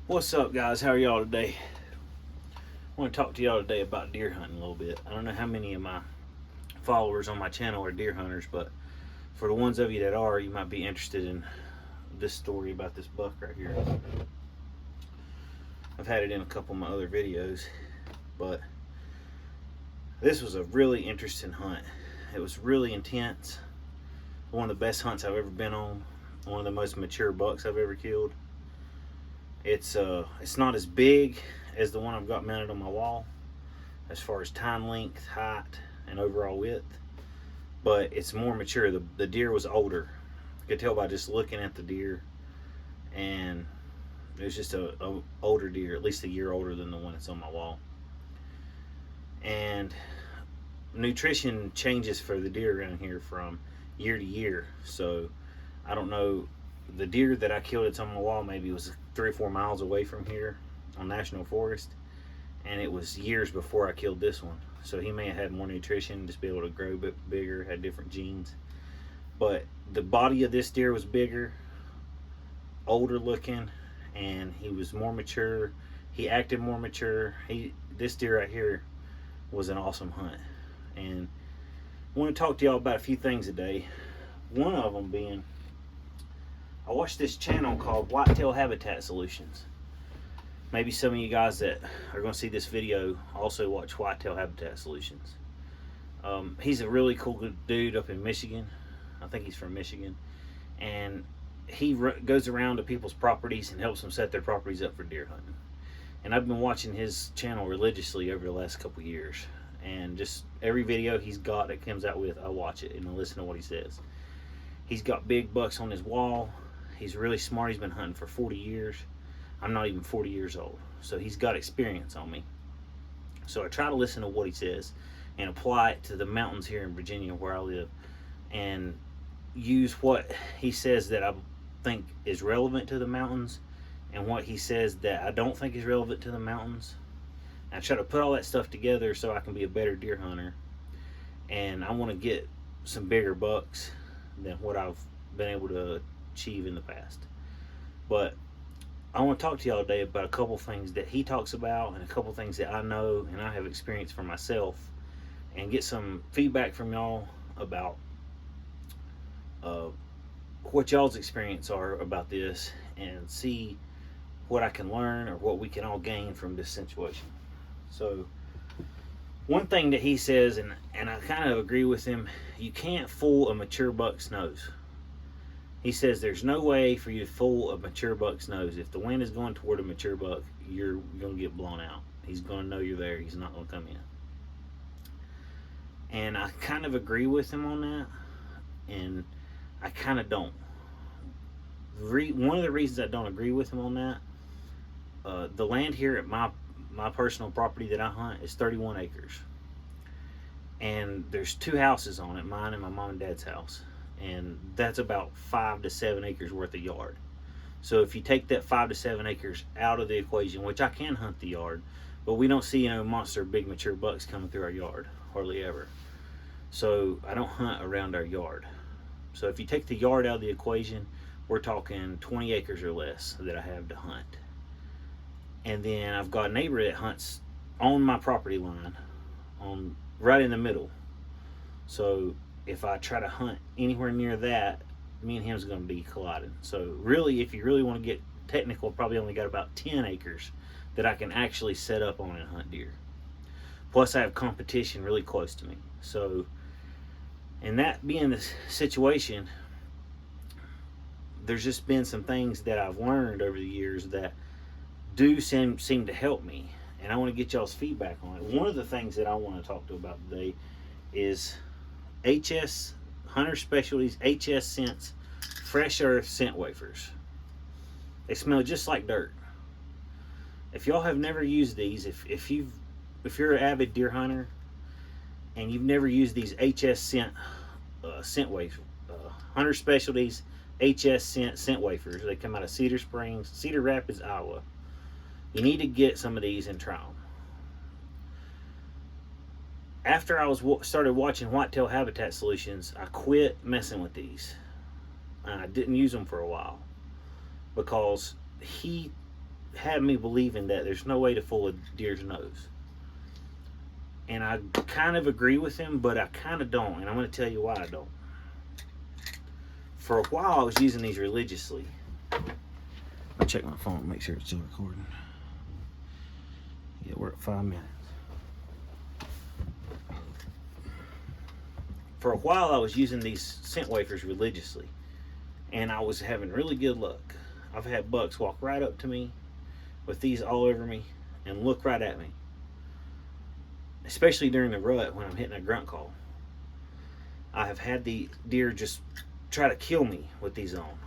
What's up, guys? How are y'all today? I want to talk to y'all today about deer hunting a little bit. I don't know how many of my followers on my channel are deer hunters, but for the ones of you that are, you might be interested in this story about this buck right here. I've had it in a couple of my other videos, but this was a really interesting hunt. It was really intense. One of the best hunts I've ever been on. One of the most mature bucks I've ever killed. It's not as big as the one I've got mounted on my wall as far as tine length, height, and overall width, but it's more mature. The deer was older. I could tell by just looking at the deer, and it was just a older deer, at least a year older than the one that's on my wall. And nutrition changes for the deer around here from year to year, so I don't know. The deer that I killed that's on my wall maybe was 3 or 4 miles away from here on National Forest, and it was years before I killed this one, so he may have had more nutrition, just be able to grow a bit bigger, had different genes. But the body of this deer was bigger, older looking, and he was more mature. He acted more mature. This deer right here was an awesome hunt, and I want to talk to y'all about a few things today. One of them being, I watched this channel called Whitetail Habitat Solutions. Maybe some of you guys that are going to see this video also watch Whitetail Habitat Solutions. He's a really cool dude up in Michigan. I think he's from Michigan. And he goes around to people's properties and helps them set their properties up for deer hunting. And I've been watching his channel religiously over the last couple years. And just every video he's got that comes out with, I watch it and I listen to what he says. He's got big bucks on his wall. He's really smart. He's been hunting for 40 years. I'm not even 40 years old. So he's got experience on me. So I try to listen to what he says and apply it to the mountains here in Virginia where I live, and use what he says that I think is relevant to the mountains and what he says that I don't think is relevant to the mountains. And I try to put all that stuff together so I can be a better deer hunter. And I want to get some bigger bucks than what I've been able to achieve in the past. But I want to talk to y'all today about a couple things that he talks about and a couple things that I know and I have experienced for myself, and get some feedback from y'all about what y'all's experience are about this, and see what I can learn or what we can all gain from this situation. So one thing that he says, and I kind of agree with him, you can't fool a mature buck's nose. He says there's no way for you to fool a mature buck's nose. If the wind is going toward a mature buck, you're going to get blown out. He's going to know you're there. He's not going to come in. And I kind of agree with him on that, and I kind of don't. One of the reasons I don't agree with him on that, the land here at my personal property that I hunt is 31 acres. And there's 2 houses on it, mine and my mom and dad's house. And that's about 5 to 7 acres worth of yard. So if you take that 5 to 7 acres out of the equation, which I can hunt the yard, but we don't see monster big mature bucks coming through our yard, hardly ever. So I don't hunt around our yard. So if you take the yard out of the equation, we're talking 20 acres or less that I have to hunt. And then I've got a neighbor that hunts on my property line, right in the middle. So if I try to hunt anywhere near that, me and him's going to be colliding. So really, if you really want to get technical, probably only got about 10 acres that I can actually set up on and hunt deer. Plus I have competition really close to me. So, and that being the situation, there's just been some things that I've learned over the years that do seem to help me. And I want to get y'all's feedback on it. One of the things that I want to talk to about today is HS Hunter Specialties HS Scents Fresh Earth Scent Wafers. They smell just like dirt. If y'all have never used these, if you're an avid deer hunter and you've never used these HS scent wafers, Hunter Specialties HS Scent Wafers, they come out of Cedar Rapids, Iowa. You need to get some of these and try them. After I started watching Whitetail Habitat Solutions, I quit messing with these. I didn't use them for a while because he had me believing that there's no way to fool a deer's nose. And I kind of agree with him, but I kind of don't. And I'm going to tell you why I don't. For a while, I was using these religiously. I'll check my phone, make sure it's still recording. Yeah, we're at 5 minutes. For a while, I was using these scent wafers religiously. And I was having really good luck. I've had bucks walk right up to me with these all over me and look right at me. Especially during the rut when I'm hitting a grunt call. I have had the deer just try to kill me with these on.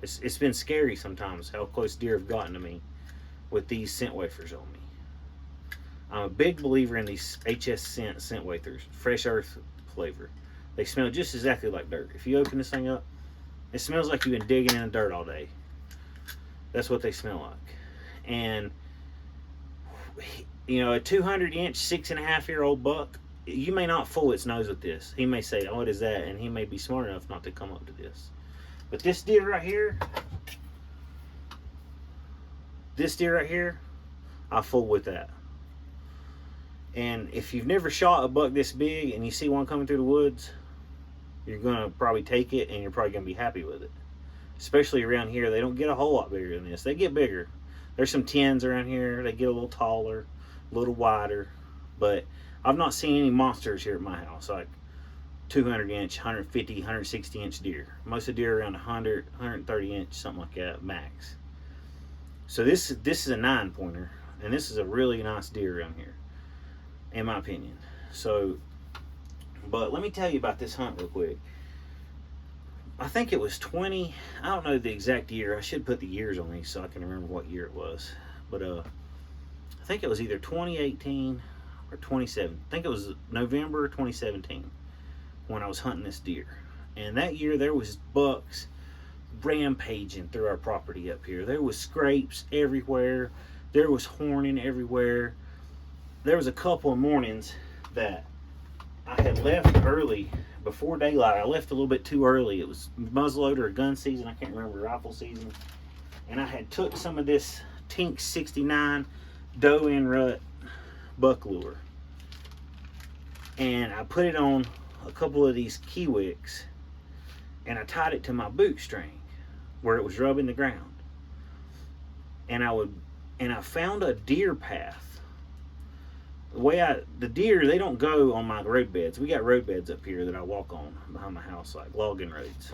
It's been scary sometimes how close deer have gotten to me with these scent wafers on me. I'm a big believer in these HS scent wafers, fresh earth flavor. They smell just exactly like dirt. If you open this thing up, it smells like you've been digging in the dirt all day. That's what they smell like. And you know, a 200-inch, 6.5-year-old buck, you may not fool its nose with this. He may say, "Oh, what is that?" And he may be smart enough not to come up to this. But this deer right here, I fool with that. And if you've never shot a buck this big and you see one coming through the woods, you're going to probably take it and you're probably going to be happy with it. Especially around here, they don't get a whole lot bigger than this. They get bigger. There's some 10s around here. They get a little taller, a little wider. But I've not seen any monsters here at my house, like 200-inch, 150, 160-inch deer. Most of the deer around 100, 130-inch, something like that, max. So this is a 9-pointer, and this is a really nice deer around here, in my opinion. So, but let me tell you about this hunt real quick. I think it was I don't know the exact year. I should put the years on these so I can remember what year it was. But I think it was either 2018 or 2017. I think it was November 2017 when I was hunting this deer. And that year there was bucks rampaging through our property up here. There was scrapes everywhere. There was horning everywhere. There was a couple of mornings that I had left early before daylight. I left a little bit too early. It was muzzleloader or gun season. I can't remember, rifle season. And I had took some of this Tink 69 doe in rut buck lure. And I put it on a couple of these key wicks. And I tied it to my boot string where it was rubbing the ground. And I found a deer path. The deer, they don't go on my road beds. We got road beds up here that I walk on behind my house, like logging roads.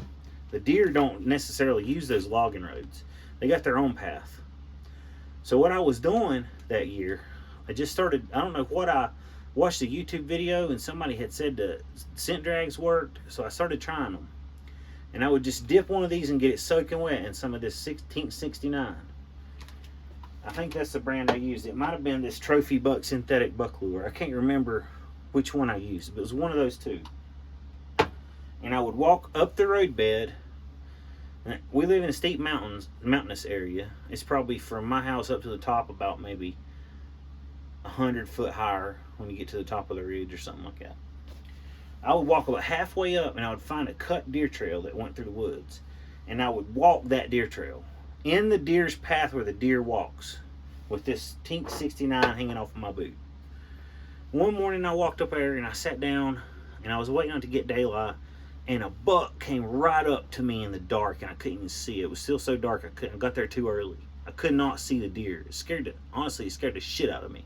The deer don't necessarily use those logging roads. They got their own path. So what I was doing that year, I just started, I don't know what, I watched a YouTube video and somebody had said the scent drags worked, so I started trying them. And I would just dip one of these and get it soaking wet in some of this Tink 69. I think that's the brand I used. It might have been this Trophy Buck synthetic buck lure. I can't remember which one I used, but it was one of those two. And I would walk up the road bed. We live in a steep mountainous area. It's probably from my house up to the top about maybe 100 foot higher when you get to the top of the ridge or something like that. I would walk about halfway up and I would find a cut deer trail that went through the woods. And I would walk that deer trail in the deer's path where the deer walks with this Tink 69 hanging off of my boot. One morning I walked up there and I sat down and I was waiting on it to get daylight, and a buck came right up to me in the dark and I couldn't even see it. It was still so dark I got there too early. I could not see the deer. It scared the shit out of me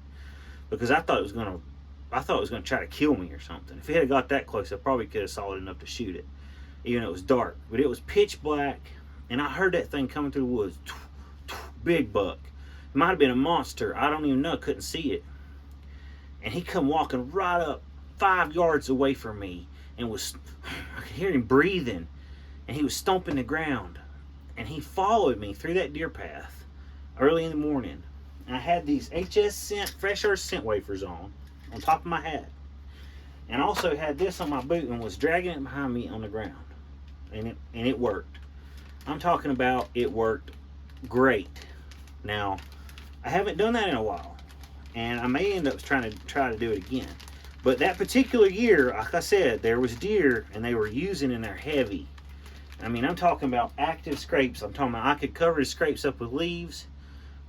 because I thought it was gonna try to kill me or something. If it had got that close, I probably could have saw it enough to shoot it, even though it was dark. But it was pitch black. And I heard that thing coming through the woods. Big buck. It might have been a monster. I don't even know. Couldn't see it. And he come walking right up 5 yards away from me. And I could hear him breathing. And he was stomping the ground. And he followed me through that deer path early in the morning. And I had these HS fresh earth scent wafers on top of my hat. And I also had this on my boot and was dragging it behind me on the ground. And it worked. I'm talking about it worked great. Now, I haven't done that in a while, and I may end up trying to do it again. But that particular year, like I said, there was deer, and they were using in there heavy. I mean, I'm talking about active scrapes. I'm talking about I could cover the scrapes up with leaves,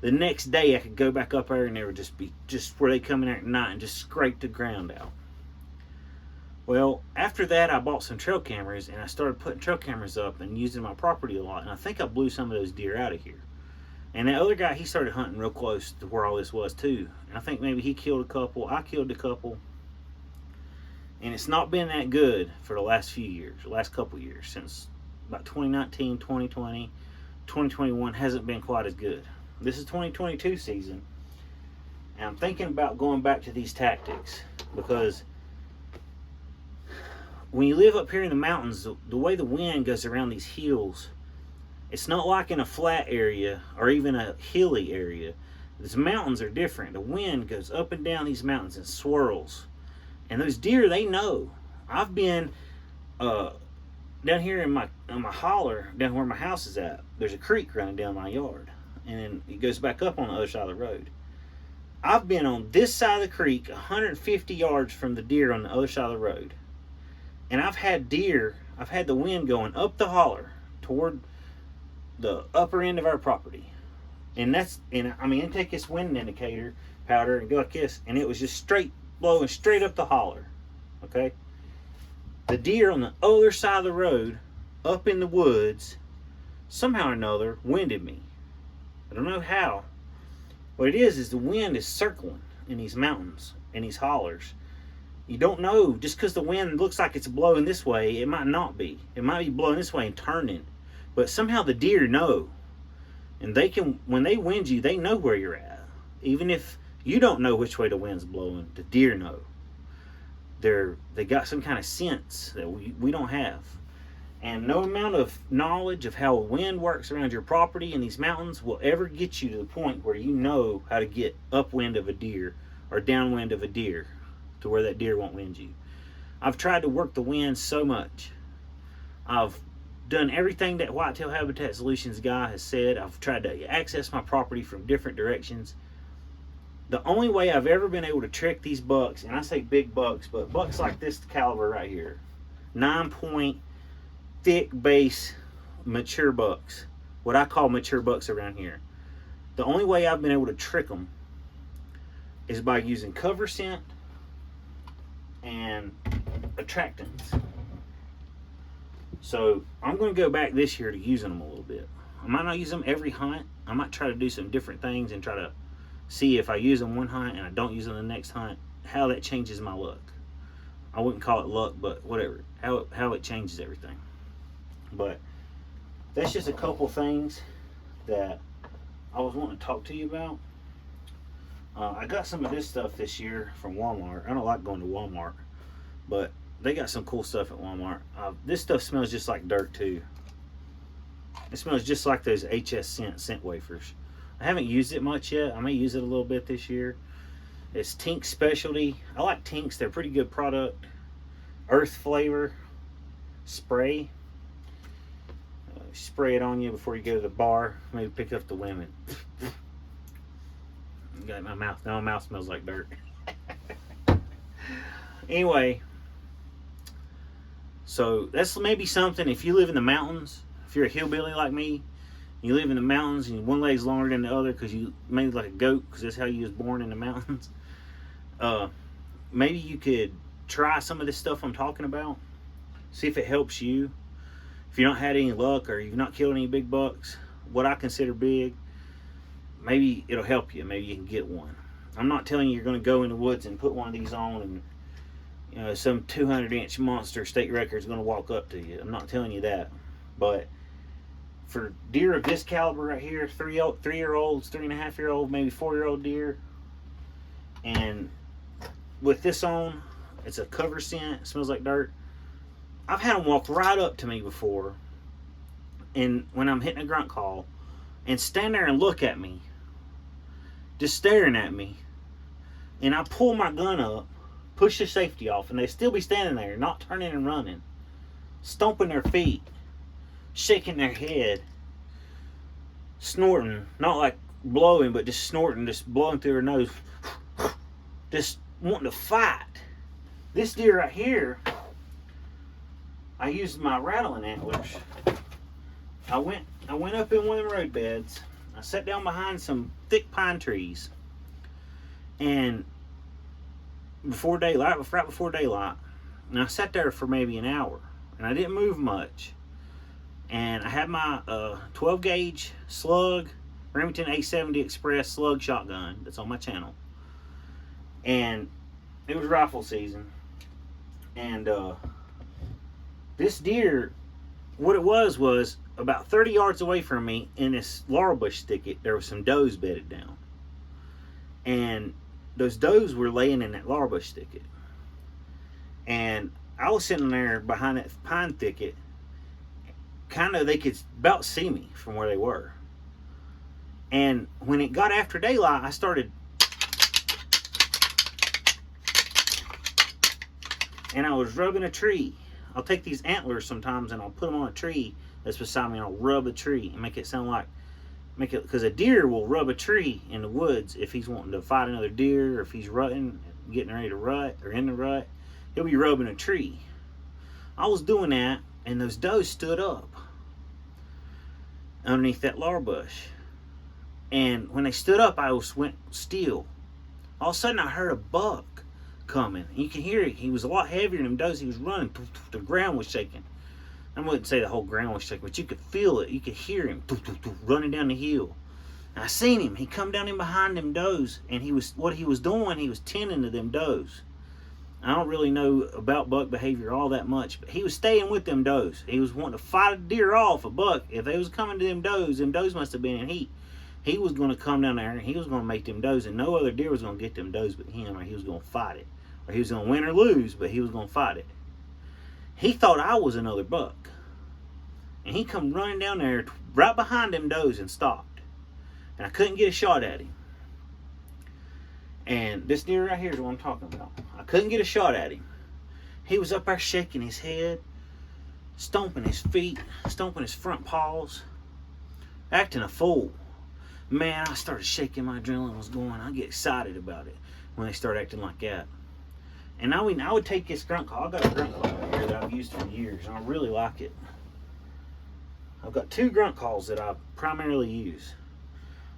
The next day I could go back up there and there would just be just where they come in there at night and just scrape the ground out. Well, after that I bought some trail cameras and I started putting trail cameras up and using my property a lot, and I think I blew some of those deer out of here. And that other guy, he started hunting real close to where all this was too. And I think maybe he killed a couple, I killed a couple. And it's not been that good for the last few years, the last couple years, since about 2019, 2020, 2021 hasn't been quite as good. This is 2022 season, and I'm thinking about going back to these tactics, because when you live up here in the mountains, the way the wind goes around these hills, it's not like in a flat area or even a hilly area. These mountains are different. The wind goes up and down these mountains and swirls. And those deer, they know. I've been down here in my holler, down where my house is at. There's a creek running down my yard, and then it goes back up on the other side of the road. I've been on this side of the creek 150 yards from the deer on the other side of the road. And I've had the wind going up the holler toward the upper end of our property. And I mean, take this wind indicator powder and go like this, and it was just blowing straight up the holler. Okay? The deer on the other side of the road, up in the woods, somehow or another, winded me. I don't know how. What it is the wind is circling in these mountains, in these hollers. You don't know, just because the wind looks like it's blowing this way, it might not be. It might be blowing this way and turning. But somehow the deer know. And they can, when they wind you, they know where you're at. Even if you don't know which way the wind's blowing, the deer know. They got some kind of sense that we don't have. And no amount of knowledge of how wind works around your property in these mountains will ever get you to the point where you know how to get upwind of a deer or downwind of a deer to where that deer won't wind you. I've tried to work the wind so much. I've done everything that Whitetail Habitat Solutions guy has said. I've tried to access my property from different directions. The only way I've ever been able to trick these bucks, and I say big bucks, but bucks like this caliber right here, 9-point, thick base, mature bucks, what I call mature bucks around here. The only way I've been able to trick them is by using cover scent and attractants. So I'm going to go back this year to using them a little bit. I might not use them every hunt. I might try to do some different things and try to see if I use them one hunt and I don't use them the next hunt, how that changes my luck. I wouldn't call it luck, but whatever, how it changes everything. But that's just a couple things that I was wanting to talk to you about. I got some of this stuff this year from Walmart. I don't like going to Walmart, but they got some cool stuff at Walmart. This stuff smells just like dirt too. It smells just like those HS scent wafers. I haven't used it much yet. I may use it a little bit this year. It's Tink Specialty. I like Tinks. They're a pretty good product. Earth flavor spray. Spray it on you before you go to the bar. Maybe pick up the women. Got my mouth. Now my mouth smells like dirt. Anyway, so that's maybe something if you live in the mountains. If you're a hillbilly like me, you live in the mountains and one leg's longer than the other because you made like a goat because that's how you was born in the mountains. Maybe you could try some of this stuff I'm talking about. See if it helps you. If you don't had any luck or you've not killed any big bucks, what I consider big, maybe it'll help you. Maybe you can get one. I'm not telling you you're going to go in the woods and put one of these on and some 200-inch monster state record is going to walk up to you. I'm not telling you that. But for deer of this caliber right here, 3-year-olds, 3.5-year-old, maybe 4-year-old deer, and with this on, it's a cover scent, it smells like dirt. I've had them walk right up to me before, and when I'm hitting a grunt call, and stand there and look at me, just staring at me, and I pull my gun up, push the safety off, and they still be standing there, not turning and running, stomping their feet, shaking their head, snorting, not like blowing, but just snorting, just blowing through their nose, just wanting to fight. This deer right here, I used my rattling antlers. I went up in one of the road beds. I sat down behind some thick pine trees, and before daylight, right before daylight, and I sat there for maybe an hour, and I didn't move much. And I had my 12 gauge Slug Remington 870 Express Slug shotgun that's on my channel, and it was rifle season. And this deer, what it was about 30 yards away from me in this laurel bush thicket, there was some does bedded down, and those does were laying in that laurel bush thicket. And I was sitting there behind that pine thicket, kind of, they could about see me from where they were. And when it got after daylight, I started, and I was rubbing a tree. I'll take these antlers sometimes and I'll put them on a tree that's beside me, and I'll rub a tree and make it sound like, because a deer will rub a tree in the woods if he's wanting to fight another deer, or if he's rutting, getting ready to rut, or in the rut, he'll be rubbing a tree. I was doing that, and those does stood up underneath that laurel bush. And when they stood up, I went still. All of a sudden, I heard a buck coming. And you can hear it. He was a lot heavier than them does. He was running. The ground was shaking. I wouldn't say the whole ground was shaking, but you could feel it. You could hear him running down the hill. And I seen him. He come down in behind them does, and what he was doing, he was tending to them does. I don't really know about buck behavior all that much, but he was staying with them does. He was wanting to fight a deer off, a buck. If they was coming to them does must have been in heat. He was going to come down there, and he was going to make them does, and no other deer was going to get them does but him, or he was going to fight it. Or he was going to win or lose, but he was going to fight it. He thought I was another buck. And he come running down there right behind them does and stopped. And I couldn't get a shot at him. And this deer right here is what I'm talking about. I couldn't get a shot at him. He was up there shaking his head, stomping his feet, stomping his front paws, acting a fool. Man, I started shaking. My adrenaline was going. I get excited about it when they start acting like that. And I would take this grunt call. I've got a grunt call right here that I've used for years, and I really like it. I've got two grunt calls that I primarily use.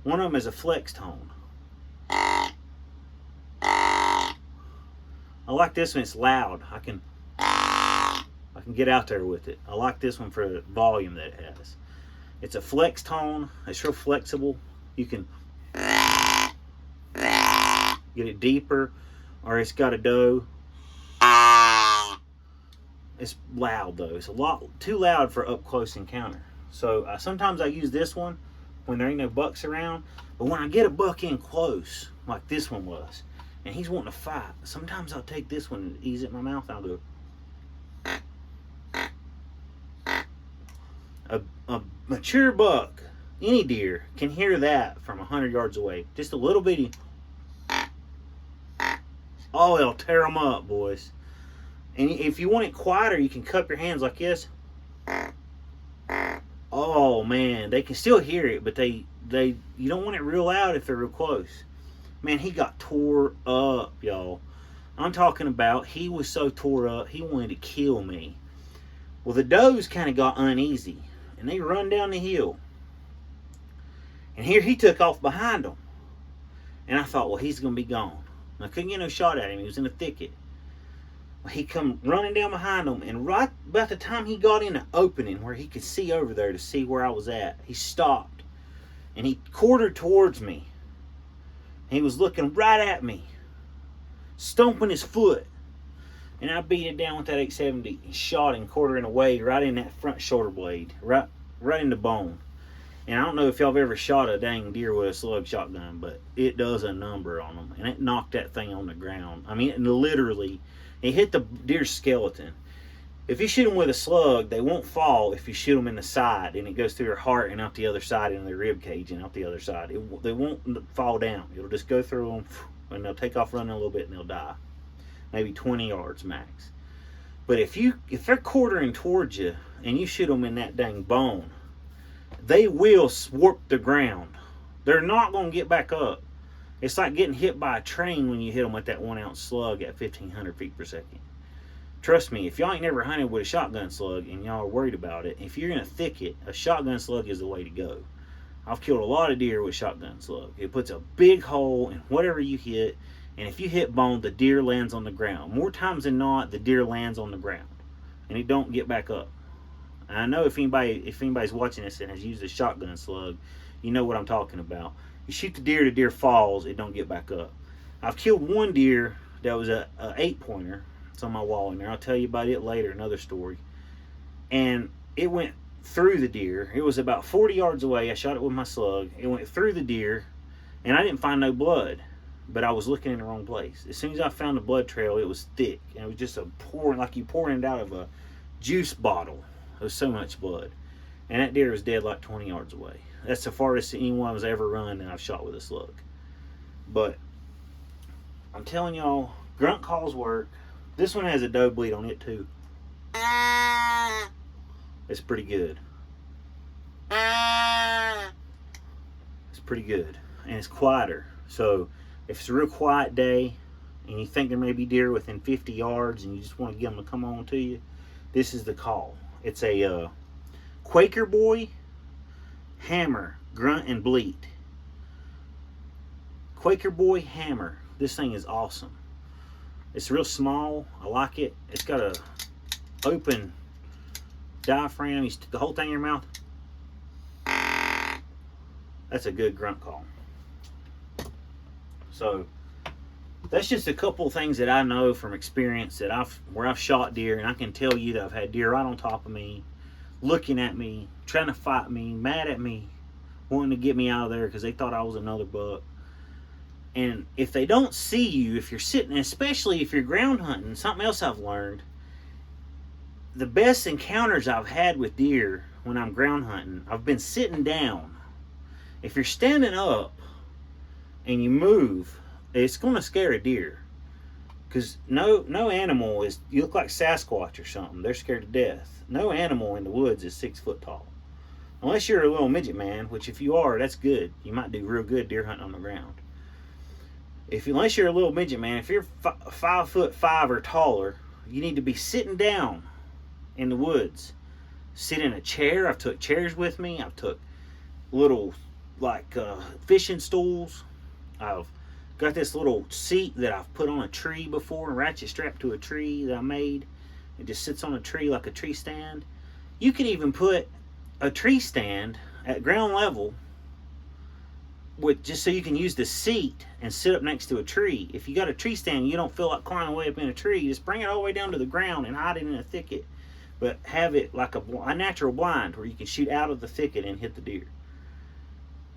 One of them is a flex tone. I like this one. It's loud. I can get out there with it. I like this one for the volume that it has. It's a flex tone. It's real flexible. You can get it deeper, or it's got a doe. It's loud though. It's a lot too loud for up close encounter. So sometimes I use this one when there ain't no bucks around. But when I get a buck in close, like this one was, and he's wanting to fight, sometimes I'll take this one and ease it in my mouth, and I'll go. A mature buck, any deer, can hear that from 100 yards away. Just a little bitty. Oh, it'll tear them up, boys. And if you want it quieter, you can cup your hands like this. Oh man, they can still hear it, but you don't want it real loud if they're real close. Man, he got tore up, y'all. I'm talking about, he was so tore up, he wanted to kill me. Well, the does kind of got uneasy, and they run down the hill. And here he took off behind them. And I thought, well, he's going to be gone. And I couldn't get no shot at him. He was in a thicket. Well, he come running down behind them, and right about the time he got in an opening where he could see over there to see where I was at, he stopped. And he quartered towards me. He was looking right at me, stomping his foot. And I beat it down with that 870 and shot him quartering away right in that front shoulder blade, right in the bone. And I don't know if y'all have ever shot a dang deer with a slug shotgun, but it does a number on them. And it knocked that thing on the ground. I mean, literally, it hit the deer's skeleton. If you shoot them with a slug, they won't fall if you shoot them in the side, and it goes through their heart and out the other side into their rib cage and out the other side. They won't fall down. It'll just go through them, and they'll take off running a little bit, and they'll die. Maybe 20 yards max. But if they're quartering towards you and you shoot them in that dang bone, they will warp the ground. They're not going to get back up. It's like getting hit by a train when you hit them with that 1 ounce slug at 1,500 feet per second. Trust me, if y'all ain't never hunted with a shotgun slug and y'all are worried about it, if you're in a thicket, a shotgun slug is the way to go. I've killed a lot of deer with shotgun slug. It puts a big hole in whatever you hit, and if you hit bone, the deer lands on the ground. More times than not, the deer lands on the ground, and it don't get back up. And I know if anybody's watching this and has used a shotgun slug, you know what I'm talking about. You shoot the deer falls, it don't get back up. I've killed one deer that was a 8-pointer. It's on my wall in there. I'll tell you about it later, another story. And it went through the deer. It was about 40 yards away. I shot it with my slug. It went through the deer, and I didn't find no blood, but I was looking in the wrong place. As soon as I found the blood trail, it was thick, and it was just like you pouring it out of a juice bottle. There was so much blood, and that deer was dead like 20 yards away. That's the farthest anyone has ever run that I've shot with a slug. But I'm telling y'all, grunt calls work. This one has a doe bleed on it too. It's pretty good. It's pretty good. And it's quieter. So if it's a real quiet day and you think there may be deer within 50 yards and you just want to get them to come on to you, this is the call. It's a Quaker Boy Hammer Grunt and Bleat. Quaker Boy Hammer. This thing is awesome. It's real small. I like it. It's got a open diaphragm. You stick the whole thing in your mouth. That's a good grunt call. So that's just a couple things that I know from experience that where I've shot deer, and I can tell you that I've had deer right on top of me, looking at me, trying to fight me, mad at me, wanting to get me out of there because they thought I was another buck. And if they don't see you, if you're sitting, especially if you're ground hunting, something else I've learned, the best encounters I've had with deer when I'm ground hunting, I've been sitting down. If you're standing up and you move, it's going to scare a deer. Because no animal is, you look like Sasquatch or something. They're scared to death. No animal in the woods is 6 foot tall. Unless you're a little midget man, which if you are, that's good. You might do real good deer hunting on the ground. Unless you're a little midget man, if you're 5'5" or taller, you need to be sitting down in the woods. Sit in a chair. I've took chairs with me. I've took little fishing stools. I've got this little seat that I've put on a tree before, ratchet strapped to a tree that I made. It just sits on a tree like a tree stand. You could even put a tree stand at ground level just so you can use the seat and sit up next to a tree. If you got a tree stand and you don't feel like climbing way up in a tree, just bring it all the way down to the ground and hide it in a thicket. But have it like a natural blind where you can shoot out of the thicket and hit the deer.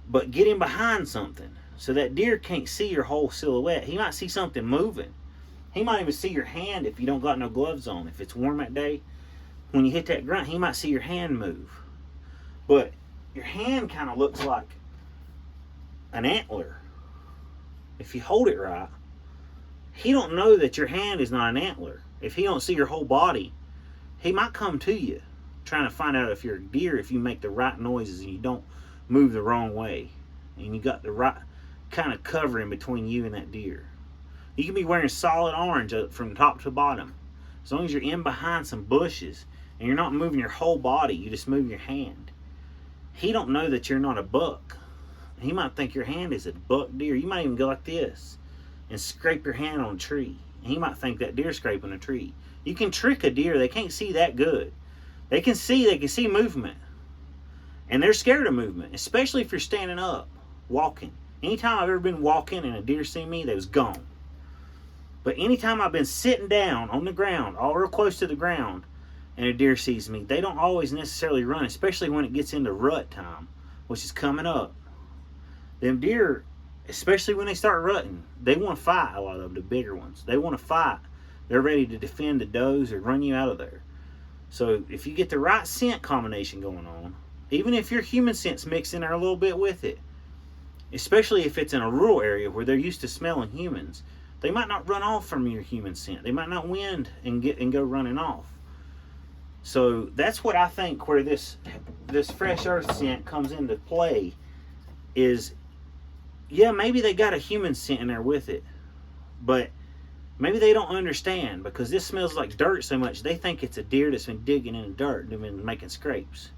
But get in behind something so that deer can't see your whole silhouette. He might see something moving. He might even see your hand if you don't got no gloves on. If it's warm that day, when you hit that grunt, he might see your hand move. But your hand kind of looks like an antler. If you hold it right, he don't know that your hand is not an antler. If he don't see your whole body, he might come to you trying to find out if you're a deer, if you make the right noises and you don't move the wrong way and you got the right kind of covering between you and that deer. You can be wearing solid orange from top to bottom. As long as you're in behind some bushes and you're not moving your whole body, you just move your hand. He don't know that you're not a buck. He might think your hand is a buck deer. You might even go like this and scrape your hand on a tree. He might think that deer's scraping a tree. You can trick a deer. They can't see that good. They can see movement. And they're scared of movement, especially if you're standing up, walking. Anytime I've ever been walking and a deer seen me, they was gone. But anytime I've been sitting down on the ground, all real close to the ground, and a deer sees me, they don't always necessarily run, especially when it gets into rut time, which is coming up. Them deer, especially when they start rutting, they want to fight. A lot of them, the bigger ones, they want to fight. They're ready to defend the does or run you out of there. So if you get the right scent combination going on, even if your human scent's mixed in there a little bit with it, especially if it's in a rural area where they're used to smelling humans, they might not run off from your human scent. They might not wind and go running off. So that's what I think where this fresh earth scent comes into play is, yeah, maybe they got a human scent in there with it, but maybe they don't understand because this smells like dirt so much. They think it's a deer that's been digging in the dirt and been making scrapes,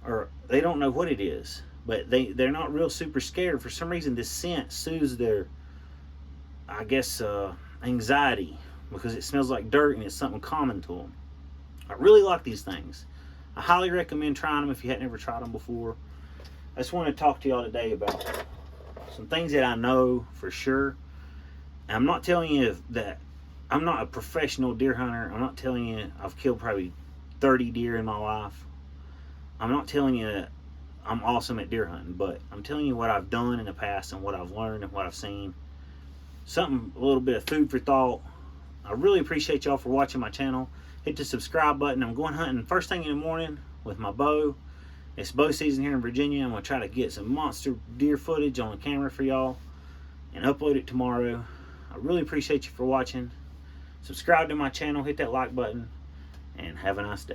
or they don't know what it is. but they're not real super scared. For some reason, this scent soothes their, I guess, anxiety, because it smells like dirt and it's something common to them. I really like these things. I highly recommend trying them if you hadn't ever tried them before. I just want to talk to y'all today about some things that I know for sure. And I'm not telling you that I'm not a professional deer hunter. I'm not telling you I've killed probably 30 deer in my life. I'm not telling you I'm awesome at deer hunting, but I'm telling you what I've done in the past and what I've learned and what I've seen. Something, a little bit of food for thought. I really appreciate y'all for watching my channel. Hit the subscribe button. I'm going hunting first thing in the morning with my bow. It's bow season here in Virginia. I'm going to try to get some monster deer footage on the camera for y'all and upload it tomorrow. I really appreciate you for watching. Subscribe to my channel, hit that like button, and have a nice day.